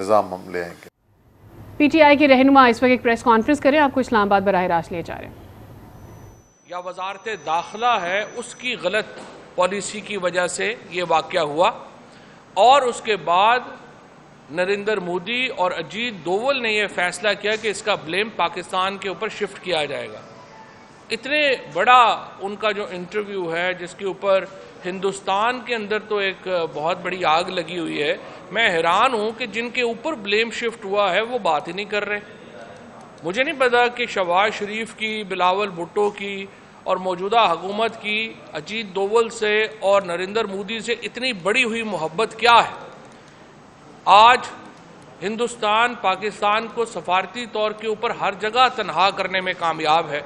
निज़ाम हम ले आएंगे। PTI के रहनुमा इस वक्त एक प्रेस कॉन्फ्रेंस करें, आपको इस्लामाबाद बराह रास्त ले जा रहे हैं। या वजारत दाखिला है उसकी गलत पॉलिसी की वजह से ये वाक़या हुआ और उसके बाद नरेंद्र मोदी और अजीत डोवल ने यह फैसला किया कि इसका ब्लेम पाकिस्तान के ऊपर शिफ्ट किया जाएगा। इतने बड़ा उनका जो इंटरव्यू है जिसके ऊपर हिंदुस्तान के अंदर तो एक बहुत बड़ी आग लगी हुई है। मैं हैरान हूं कि जिनके ऊपर ब्लेम शिफ्ट हुआ है वो बात ही नहीं कर रहे। मुझे नहीं पता कि शहबाज शरीफ की, बिलावल भुट्टो की और मौजूदा हुकूमत की अजीत डोवल से और नरेंद्र मोदी से इतनी बड़ी हुई मोहब्बत क्या है। आज हिंदुस्तान पाकिस्तान को सफारती तौर के ऊपर हर जगह तनहा करने में कामयाब है।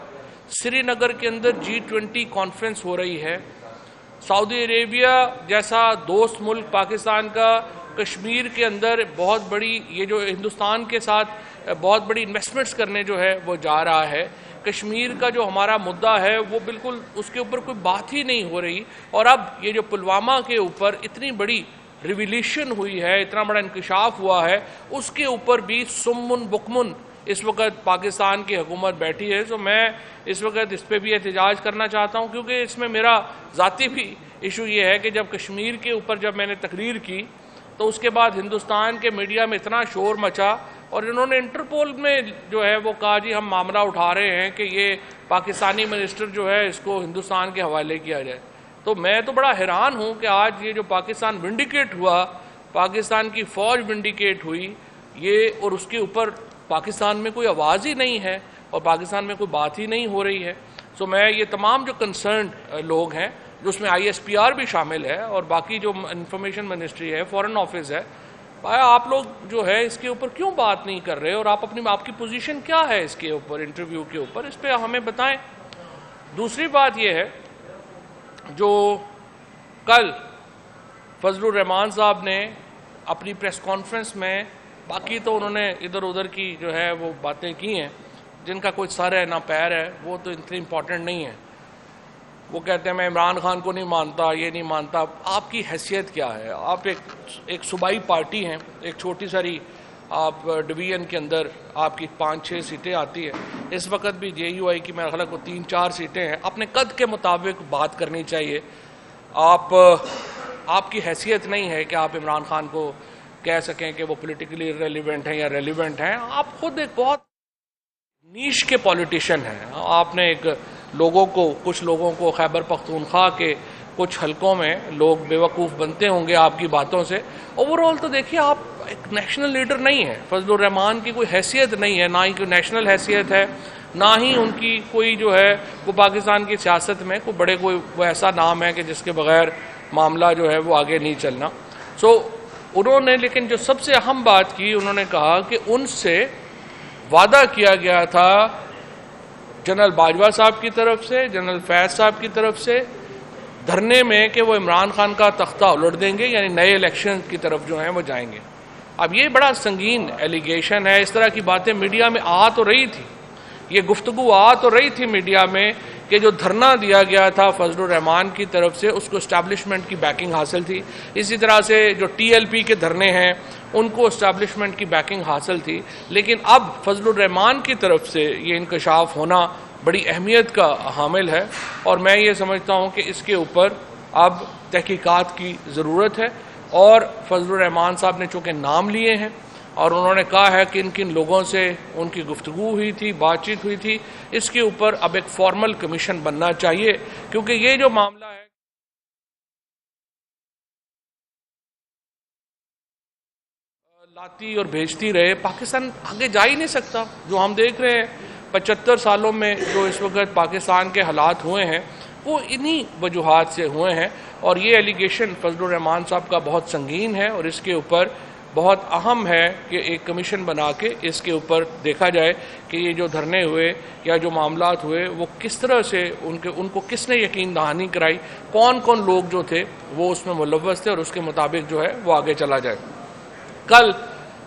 श्रीनगर के अंदर G20 कॉन्फ्रेंस हो रही है। सऊदी अरेबिया जैसा दोस्त मुल्क पाकिस्तान का कश्मीर के अंदर बहुत बड़ी ये जो हिंदुस्तान के साथ बहुत बड़ी इन्वेस्टमेंट्स करने जो है वो जा रहा है। कश्मीर का जो हमारा मुद्दा है वो बिल्कुल उसके ऊपर कोई बात ही नहीं हो रही। और अब ये जो पुलवामा के ऊपर इतनी बड़ी रिविलेशन हुई है, इतना बड़ा इंकशाफ हुआ है, उसके ऊपर भी सुम्मुन बुकमुन इस वक्त पाकिस्तान की हुकूमत बैठी है। तो मैं इस वक्त इस पर भी एहतजाज करना चाहता हूँ क्योंकि इसमें मेरा ज़ाती भी इशू ये है कि जब कश्मीर के ऊपर जब मैंने तकरीर की तो उसके बाद हिंदुस्तान के मीडिया में इतना शोर मचा और इन्होंने इंटरपोल में जो है वो कहा जी हम मामला उठा रहे हैं कि ये पाकिस्तानी मिनिस्टर जो है इसको हिंदुस्तान के हवाले किया जाए। तो मैं तो बड़ा हैरान हूँ कि आज ये जो पाकिस्तान विंडिकेट हुआ, पाकिस्तान की फ़ौज विंडिकेट हुई, ये और उसके ऊपर पाकिस्तान में कोई आवाज़ ही नहीं है और पाकिस्तान में कोई बात ही नहीं हो रही है। सो मैं ये तमाम जो कंसर्न लोग हैं, जो उसमें ISPR भी शामिल है और बाकी जो इंफॉर्मेशन मिनिस्ट्री है, फॉरेन ऑफिस है, भाई आप लोग जो है इसके ऊपर क्यों बात नहीं कर रहे और आपकी पोजीशन क्या है इसके ऊपर, इंटरव्यू के ऊपर, इस पर हमें बताएं। दूसरी बात यह है जो कल फजलुर रहमान साहब ने अपनी प्रेस कॉन्फ्रेंस में, बाकी तो उन्होंने इधर उधर की जो है वो बातें की हैं जिनका कोई सर है ना पैर है, वो तो इतनी इम्पॉर्टेंट नहीं है। वो कहते हैं मैं इमरान खान को नहीं मानता, ये नहीं मानता। आपकी हैसियत क्या है? आप एक सूबाई पार्टी हैं, एक छोटी सारी आप डिवीज़न के अंदर आपकी 5-6 सीटें आती है। इस वक्त भी JUI की मेरे ख्याल को 3-4 सीटें हैं। अपने कद के मुताबिक बात करनी चाहिए। आपकी हैसियत नहीं है कि आप इमरान खान को कह सकें कि वो पॉलिटिकली रेलिवेंट हैं या रेलिवेंट हैं। आप खुद एक बहुत नीश के पॉलिटिशियन हैं। आपने कुछ लोगों को खैबर पख्तूनख्वा के कुछ हलकों में लोग बेवकूफ़ बनते होंगे आपकी बातों से। ओवरऑल तो देखिए आप एक नेशनल लीडर नहीं है। फजलुर रहमान की कोई हैसियत नहीं है, ना ही कोई नेशनल हैसियत है, ना ही उनकी कोई जो है वो पाकिस्तान की सियासत में कोई ऐसा नाम है कि जिसके बगैर मामला जो है वो आगे नहीं चलना। उन्होंने लेकिन जो सबसे अहम बात की, उन्होंने कहा कि उनसे वादा किया गया था जनरल बाजवा साहब की तरफ से, जनरल फैज साहब की तरफ से धरने में कि वो इमरान खान का तख्ता उलट देंगे, यानी नए इलेक्शन की तरफ जो हैं वो जाएंगे। अब ये बड़ा संगीन एलिगेशन है। इस तरह की बातें मीडिया में आ तो रही थी, ये गुफ्तगू आ तो रही थी मीडिया में कि जो धरना दिया गया था फजलुर रहमान की तरफ से उसको इस्टेब्लिशमेंट की बैकिंग हासिल थी। इसी तरह से जो TLP के धरने हैं उनको इस्टेब्लिशमेंट की बैकिंग हासिल थी। लेकिन अब फजलुर रहमान की तरफ से ये इंकशाफ होना बड़ी अहमियत का हामिल है और मैं ये समझता हूँ कि इसके ऊपर अब तहकीकात की ज़रूरत है। और फजलुर रहमान साहब ने चूँकि नाम लिए हैं और उन्होंने कहा है कि किन लोगों से उनकी गुफ्तगू हुई थी, बातचीत हुई थी, इसके ऊपर अब एक फॉर्मल कमीशन बनना चाहिए क्योंकि ये जो मामला है लाती और भेजती रहे, पाकिस्तान आगे जा ही नहीं सकता। जो हम देख रहे हैं 75 सालों में जो इस वक्त पाकिस्तान के हालात हुए हैं वो इन्हीं वजूहात से हुए हैं। और ये एलिगेशन फजलुर रहमान साहब का बहुत संगीन है और इसके ऊपर बहुत अहम है कि एक कमीशन बना के इसके ऊपर देखा जाए कि ये जो धरने हुए या जो मामलात हुए वो किस तरह से उनको किसने यकीन दहानी कराई, कौन कौन लोग जो थे वो उसमें मुलव्वस थे और उसके मुताबिक जो है वो आगे चला जाए। कल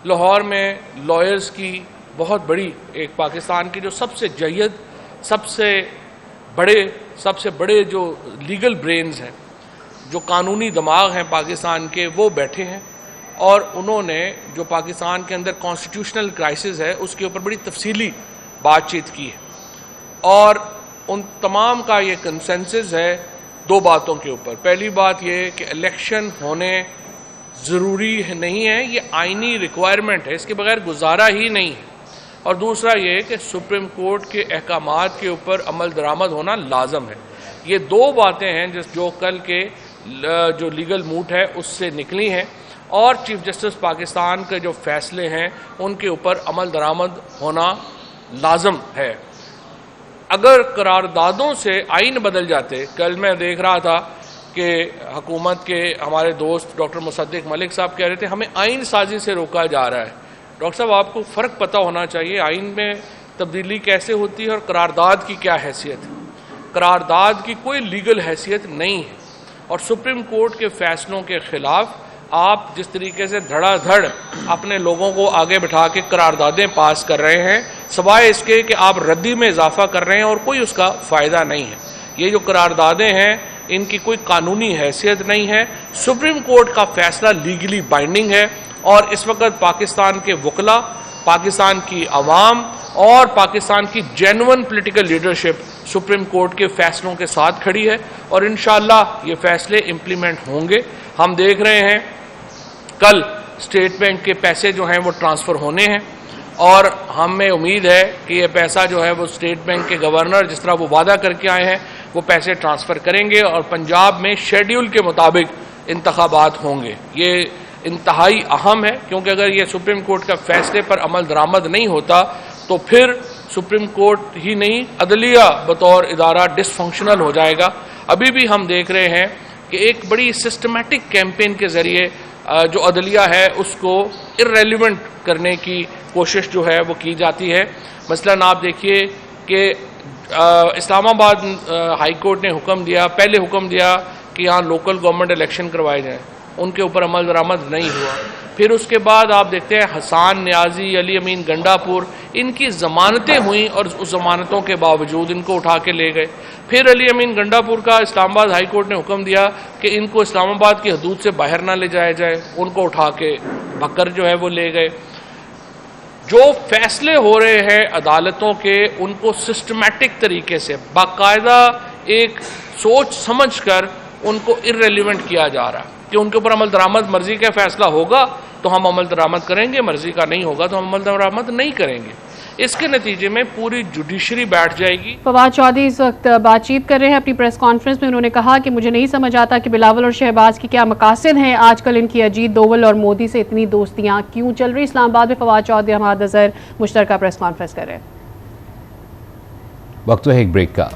लाहौर में लॉयर्स की बहुत बड़ी एक पाकिस्तान की जो सबसे जयद, सबसे बड़े जो लीगल ब्रेन्स हैं, जो कानूनी दिमाग हैं पाकिस्तान के, वो बैठे हैं اور انہوں نے جو پاکستان کے اندر کانسٹیٹیوشنل کرائسس ہے اس کے اوپر بڑی تفصیلی بات چیت کی ہے، اور ان تمام کا یہ کنسنسس ہے دو باتوں کے اوپر۔ پہلی بات یہ کہ الیکشن ہونے ضروری نہیں ہے، یہ آئینی ریکوائرمنٹ ہے، اس کے بغیر گزارا ہی نہیں ہے، اور دوسرا یہ کہ سپریم کورٹ کے احکامات کے اوپر عمل درآمد ہونا لازم ہے۔ یہ دو باتیں ہیں جو کل کے جو لیگل موڈ ہے اس سے نکلی ہیں، اور چیف جسٹس پاکستان کے جو فیصلے ہیں ان کے اوپر عمل درآمد ہونا لازم ہے۔ اگر قراردادوں سے آئین بدل جاتے، کل میں دیکھ رہا تھا کہ حکومت کے ہمارے دوست ڈاکٹر مصدق ملک صاحب کہہ رہے تھے ہمیں آئین سازی سے روکا جا رہا ہے۔ ڈاکٹر صاحب آپ کو فرق پتہ ہونا چاہیے آئین میں تبدیلی کیسے ہوتی ہے اور قرارداد کی کیا حیثیت ہے۔ قرارداد کی کوئی لیگل حیثیت نہیں ہے، اور سپریم کورٹ کے فیصلوں کے خلاف آپ جس طریقے سے دھڑا دھڑ اپنے لوگوں کو آگے بٹھا کے قراردادیں پاس کر رہے ہیں، سوائے اس کے کہ آپ ردی میں اضافہ کر رہے ہیں اور کوئی اس کا فائدہ نہیں ہے۔ یہ جو قراردادیں ہیں ان کی کوئی قانونی حیثیت نہیں ہے۔ سپریم کورٹ کا فیصلہ لیگلی بائنڈنگ ہے، اور اس وقت پاکستان کے وکلاء، پاکستان کی عوام اور پاکستان کی genuine political leadership supreme court کے فیصلوں کے ساتھ کھڑی ہے، اور انشاءاللہ یہ فیصلے امپلیمنٹ ہوں گے۔ ہم دیکھ رہے ہیں کل اسٹیٹ بینک کے پیسے جو ہیں وہ ٹرانسفر ہونے ہیں، اور ہمیں امید ہے کہ یہ پیسہ جو ہے وہ اسٹیٹ بینک کے گورنر جس طرح وہ وعدہ کر کے آئے ہیں وہ پیسے ٹرانسفر کریں گے، اور پنجاب میں شیڈیول کے مطابق انتخابات ہوں گے۔ یہ انتہائی اہم ہے، کیونکہ اگر یہ سپریم کورٹ کا فیصلے پر عمل درآمد نہیں ہوتا تو پھر سپریم کورٹ ہی نہیں عدلیہ بطور ادارہ ڈس فنکشنل ہو جائے گا۔ ابھی بھی ہم دیکھ رہے ہیں کہ ایک بڑی سسٹمیٹک کیمپین کے ذریعے جو عدلیہ ہے اس کو ارریلیونٹ کرنے کی کوشش جو ہے وہ کی جاتی ہے۔ مثلاً آپ دیکھیے کہ اسلام آباد ہائی کورٹ نے پہلے حکم دیا کہ یہاں لوکل گورنمنٹ الیکشن کروائے جائیں، ان کے اوپر عمل درآمد نہیں ہوا۔ پھر اس کے بعد آپ دیکھتے ہیں حسان نیازی، علی امین گنڈا پور، ان کی ضمانتیں ہوئیں اور اس ضمانتوں کے باوجود ان کو اٹھا کے لے گئے۔ پھر علی امین گنڈا پور کا اسلام آباد ہائی کورٹ نے حکم دیا کہ ان کو اسلام آباد کی حدود سے باہر نہ لے جایا جائے، ان کو اٹھا کے بھکر جو ہے وہ لے گئے۔ جو فیصلے ہو رہے ہیں عدالتوں کے ان کو سسٹمیٹک طریقے سے باقاعدہ ایک سوچ سمجھ کر ان کو ارریلیونٹ کیا جا رہا ہے کہ ان کے اوپر عمل درآمد مرضی کا فیصلہ ہوگا تو ہم عمل درآمد کریں گے، مرضی کا نہیں ہوگا تو ہم عمل درآمد نہیں کریں گے۔ اس کے نتیجے میں پوری جوڈیشری بیٹھ جائے گی۔ فواد چودھری اس وقت بات چیت کر رہے ہیں اپنی پریس کانفرنس میں۔ انہوں نے کہا کہ مجھے نہیں سمجھ آتا کہ بلاول اور شہباز کی کیا مقاصد ہیں، آج کل ان کی اجیت دوول اور مودی سے اتنی دوستیاں کیوں چل رہی۔ اسلام آباد میں فواد چودھری ہمارا نظر مشترکہ پریس کانفرنس کر رہے ہیں۔ وقت ہے ایک بریک کا۔